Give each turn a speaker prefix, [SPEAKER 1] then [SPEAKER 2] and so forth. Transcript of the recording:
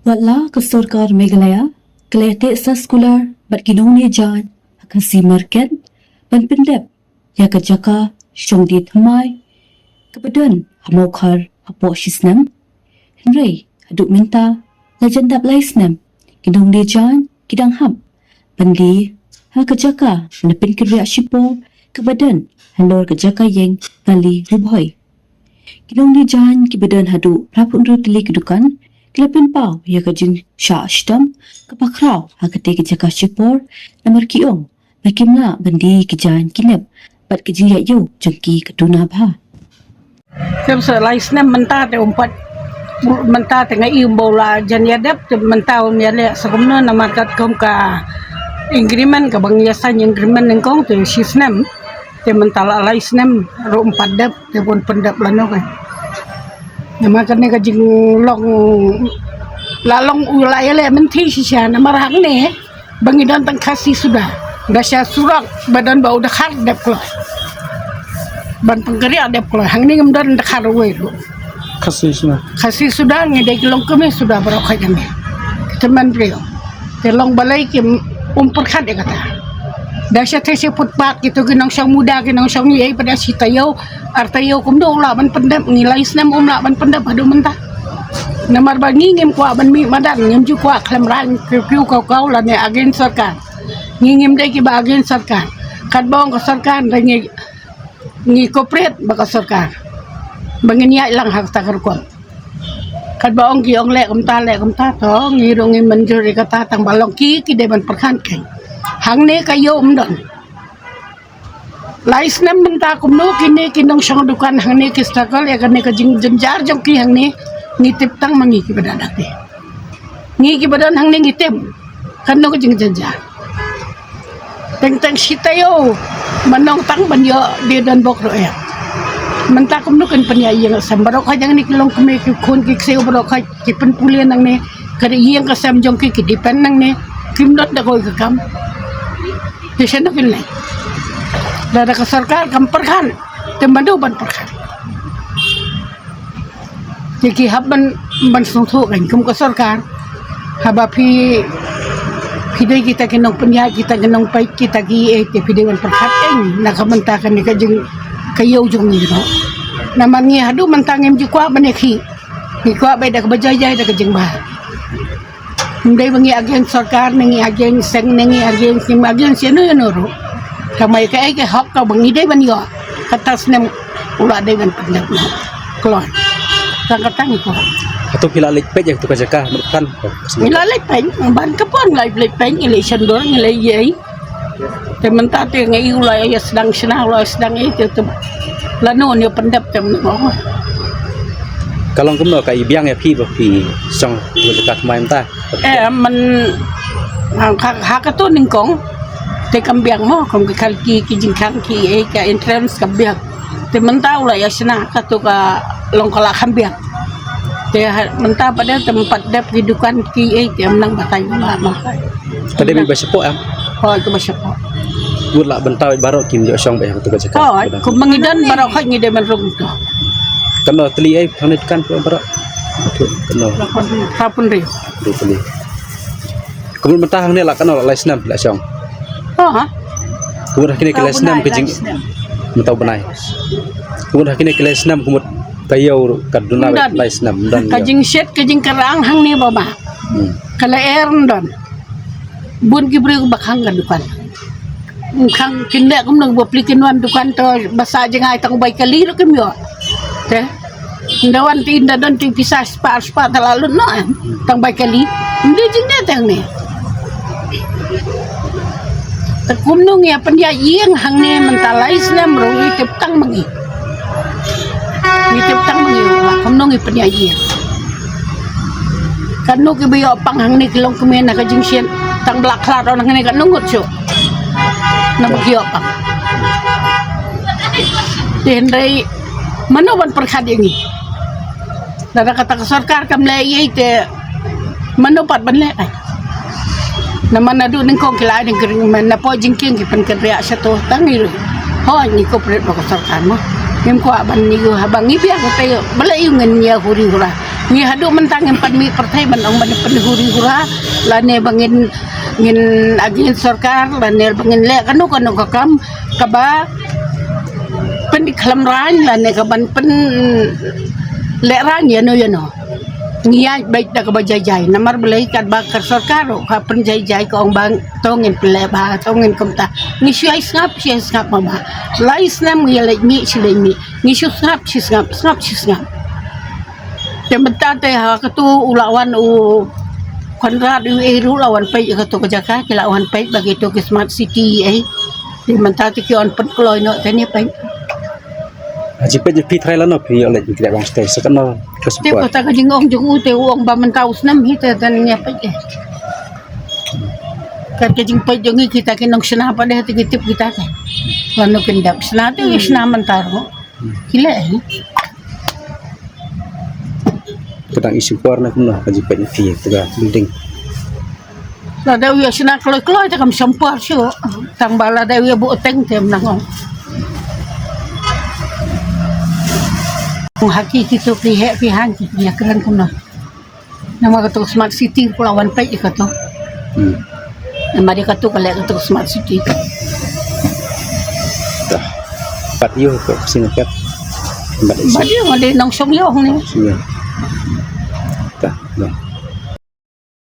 [SPEAKER 1] Wala kesorkar Meghalaya, kelete sa skular, bat ginong ni Jan, kasi market, ban pendep, ya kajaka, syong di thamay, kabadan, hamokar, hapo sisnam, Henry, haduk minta, lajandap laisnam, ginong ni Jan, kidang hap, bandi, ha kajaka, napin kerja sipor, kabadan, halor kajaka yang, kali ruboy. Ginong ni Jan, kibadan haduk, rapun ru tili kedukan, Kelapin pau, ya kajing syah ashtam, kapakraw, hakate kejaka syipor, namar kiong, makimla bandi kejan kinep, bat kejing yayo, jengki keduna bah.
[SPEAKER 2] Sebab laisnya mentah te umpat mentah tengah iu bola jan yadap te mentah miale sakumno namar kat kom ka agreement ka bang yasan agreement nengkong te sisnem te mentah laisnem ro umpat dap te pun pendap lano kan. Nama kan ka jing long lalong ulai le menti sisa namar hang ne bangidan tang kasih sudah dasya surak badan bau dah dap keluar. Ban penggeri ada pula hang ni ngemdan dekar we lu kasih sudah ngedai kilong kami sudah berokay kami teman beliau telong balai kim umperkat dia kata dasya tesi putpat gitu ginong sang muda ginong sang yai pada si tayo artayo kumdo ulah ban pendap nilai senam umlah ban pendap adu mentah namar bangi ngim kwa ban mi madan ngim ju kwa klem ran kriu kau la ne agen sarkar ngim dai ki ba agen sarkar kat bong ko sarkar dangi ngi kopret baka sarkar bangin ya ilang hak takar ko kat baong ki ong le kamta to ngi ro ngi menjuri kata tang balong ki de ban perkan kai hang ne kayo umdon lais nem benta kumno kini kinong sang dukan hang ne ki struggle ya kan ne ka jing jenjar jong ki hang ne ngitip tang mangi ki badan ate ngi ki badan hang ne ngitip kan no ka jing jenjar teng sitayo manong tang banyo di dan bok ro ya mentah kumno kan penyayang sambarok ka jang ni kilong kami ki khon ki seo barok ka ki pen pulian nang ne kare yang ka sam jong ki dipen nang ne kimdot da koy ka kam desen na kinai dada ka sarkar kam perkan tembandu ban perkan jadi habban ban sungtu kan kum ka sarkar haba pi Pidai kita kenong penya kita kenong pai kita gi te pidai wan perkat eng nakamentakan ni kajeng kayo jong ni no naman ngi hadu mentangem ju kwa baneki ni kwa bay dak bajajay dak kajeng ba ndai bangi agen sarkar ngi agen seng ngi agen sim agen seno ro kamay ka ay hak ka bangi dai ban yo katas nem ula dai ban pendap no keluar sangkatang ko
[SPEAKER 3] atau pila lik pej tu kajaka merukan
[SPEAKER 2] Milalay pen, ban kapon lay pen election dor ngilay yay. Temen tate ngai ulay ya sedang itu lano ni pendap tem no.
[SPEAKER 3] kalau kumno ka ibiang ya pi song kajaka main ta
[SPEAKER 2] Man hakato ningkong te kambiang mo kung kalki ki jingkang ki ka entrance kambiang. Temen ta ulay ya sena kato ka longkala kambiang. Dia mentah pada tempat dap hidupan ki dia menang batai lama.
[SPEAKER 3] Tadi bi basepo am.
[SPEAKER 2] Oh itu basepo.
[SPEAKER 3] Gula bentau barok kim jo song ba tu kajaka.
[SPEAKER 2] Oh ku mengidan barok ngi de menrung to.
[SPEAKER 3] Kena teli ai kan barok. Kena.
[SPEAKER 2] Kapun ri.
[SPEAKER 3] Teli. Kemudian mentah ni lah kena laisnam la song.
[SPEAKER 2] Oh.
[SPEAKER 3] Kemudian kini laisnam kejing mentau benai. Kemudian kini laisnam kemudian tayo kaduna laisnam dan
[SPEAKER 2] kajing set kajing karang hang ni baba kala don bun gibri bakhang kan dukan khang kinde kum nang boplikin wan dukan to basa jengai tang bai kali ro kim yo te ndawan tinda don ting pisah spa talalu no tang bai kali ndi jing ne tang ni takum nung ya penya yeng hang ni mentalaisnam ro itip tang mangi ngitip tang mengiwa kamno ngi penyayi kanu ki biyo panghang ni kilong kumena ka jingsian tang blaklat orang ni kan nungut syo na biyo pang dendai manoban perkad ini dada kata sarkar kam lay te manobat ban le naman adu ning kong kila ning kering men na po jingking ki pen kerja sa to tangi ho ni ko pre ko sarkar mo ngem ko ban ni go habang ibia ko tayo bala yung ngenya huri hura ni hadu mentang ngem pan mi partai ban ong ban pan huri hura lane bangin ngin agin sarkar lane bangin le kanu kakam kaba pen di kelam ran lane kaban pen le ran ya no ngia baik dah ke bajai namar belai kat bakar sarkar ka pen jai ko ong bang tongin pele ba tongin komta ni syai ngap mama lais nam ngi le mi chile mi ni syu ngap yang bentar teh katu ulawan konrad eru lawan pai katu kejaka ke lawan pai bagi tu ke smart city di bentar tu ki on pen kloi no tani pai
[SPEAKER 3] Haji pe je pi Thailand no pi oleh je bang stay sekno ke
[SPEAKER 2] te
[SPEAKER 3] support.
[SPEAKER 2] kota ka jingong jungu te uang ba mentau snam hita tan nya pai kat ke jing pai jongi kita ke nong sena pa deh tip kita ke lanu kendap sena tu sena mentar mo gila
[SPEAKER 3] Kadang isu kuar na kuno haji pe pi tega building.
[SPEAKER 2] la da wi sena kloi ta kam sampar syo tang bala da wi bu teng tem nangong haki kita pi hang ya keren kuno nama katu smart city Pulauan Pai katu nama dia katu kalau katu smart city
[SPEAKER 3] Dah. Pat yo ke sini kat. Mbak
[SPEAKER 2] dia ada nong song yo ni
[SPEAKER 3] Sini.